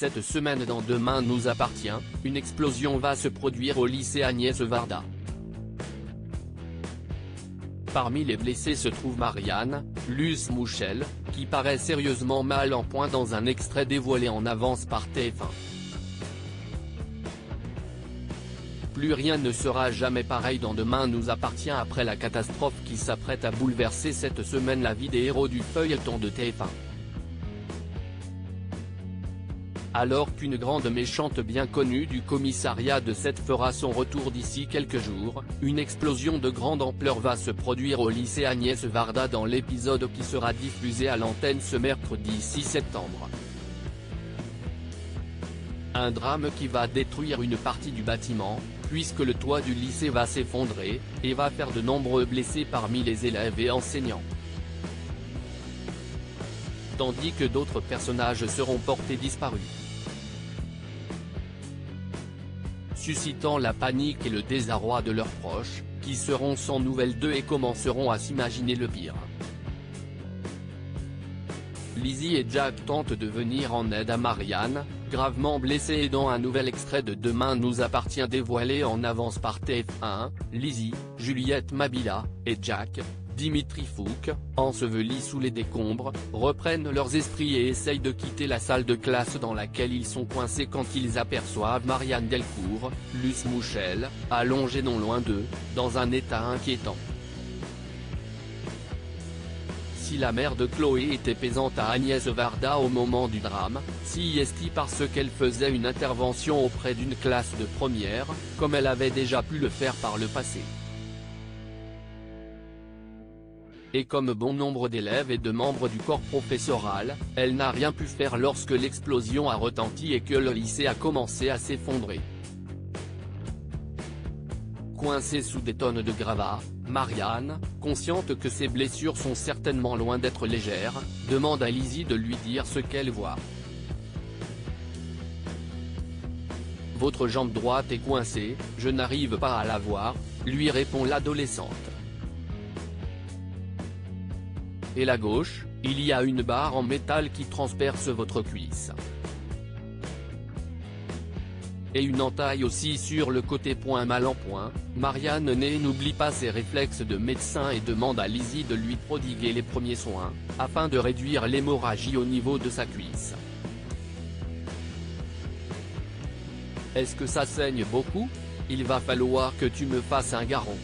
Cette semaine dans Demain nous appartient, une explosion va se produire au lycée Agnès Varda. Parmi les blessés se trouve Marianne, Luce Mouchel, qui paraît sérieusement mal en point dans un extrait dévoilé en avance par TF1. Plus rien ne sera jamais pareil dans Demain nous appartient après la catastrophe qui s'apprête à bouleverser cette semaine la vie des héros du feuilleton de TF1. Alors qu'une grande méchante bien connue du commissariat de 7 fera son retour d'ici quelques jours, une explosion de grande ampleur va se produire au lycée Agnès Varda dans l'épisode qui sera diffusé à l'antenne ce mercredi 6 septembre. Un drame qui va détruire une partie du bâtiment, puisque le toit du lycée va s'effondrer, et va faire de nombreux blessés parmi les élèves et enseignants. Tandis que d'autres personnages seront portés disparus, suscitant la panique et le désarroi de leurs proches, qui seront sans nouvelles d'eux et commenceront à s'imaginer le pire. Lizzie et Jack tentent de venir en aide à Marianne, gravement blessée, et dans un nouvel extrait de Demain nous appartient dévoilé en avance par TF1, Lizzie, Juliette Mabila, et Jack, Dimitri Fouque, ensevelis sous les décombres, reprennent leurs esprits et essayent de quitter la salle de classe dans laquelle ils sont coincés quand ils aperçoivent Marianne Delcourt, Luce Mouchel, allongée non loin d'eux, dans un état inquiétant. Si la mère de Chloé était pesante à Agnès Varda au moment du drame, si est-ce parce qu'elle faisait une intervention auprès d'une classe de première, comme elle avait déjà pu le faire par le passé. Et comme bon nombre d'élèves et de membres du corps professoral, elle n'a rien pu faire lorsque l'explosion a retenti et que le lycée a commencé à s'effondrer. Coincée sous des tonnes de gravats, Marianne, consciente que ses blessures sont certainement loin d'être légères, demande à Lizzie de lui dire ce qu'elle voit. « Votre jambe droite est coincée, je n'arrive pas à la voir », lui répond l'adolescente. Et la gauche, il y a une barre en métal qui transperce votre cuisse. Et une entaille aussi sur le côté. Mal en point, Marianne n'oublie pas ses réflexes de médecin et demande à Lizzie de lui prodiguer les premiers soins, afin de réduire l'hémorragie au niveau de sa cuisse. « Est-ce que ça saigne beaucoup ? Il va falloir que tu me fasses un garrot.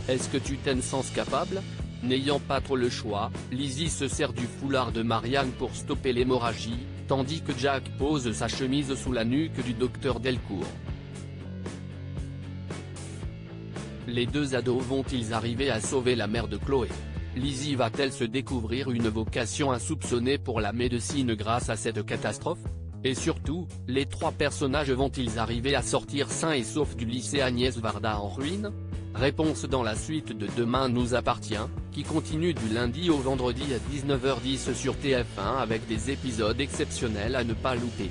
Est-ce que tu t'en sens capable ?» N'ayant pas trop le choix, Lizzie se sert du foulard de Marianne pour stopper l'hémorragie, tandis que Jack pose sa chemise sous la nuque du docteur Delcourt. Les deux ados vont-ils arriver à sauver la mère de Chloé? Lizzie va-t-elle se découvrir une vocation insoupçonnée pour la médecine grâce à cette catastrophe? Et surtout, les trois personnages vont-ils arriver à sortir sains et saufs du lycée Agnès Varda en ruine? Réponse dans la suite de Demain nous appartient, qui continue du lundi au vendredi à 19h10 sur TF1 avec des épisodes exceptionnels à ne pas louper.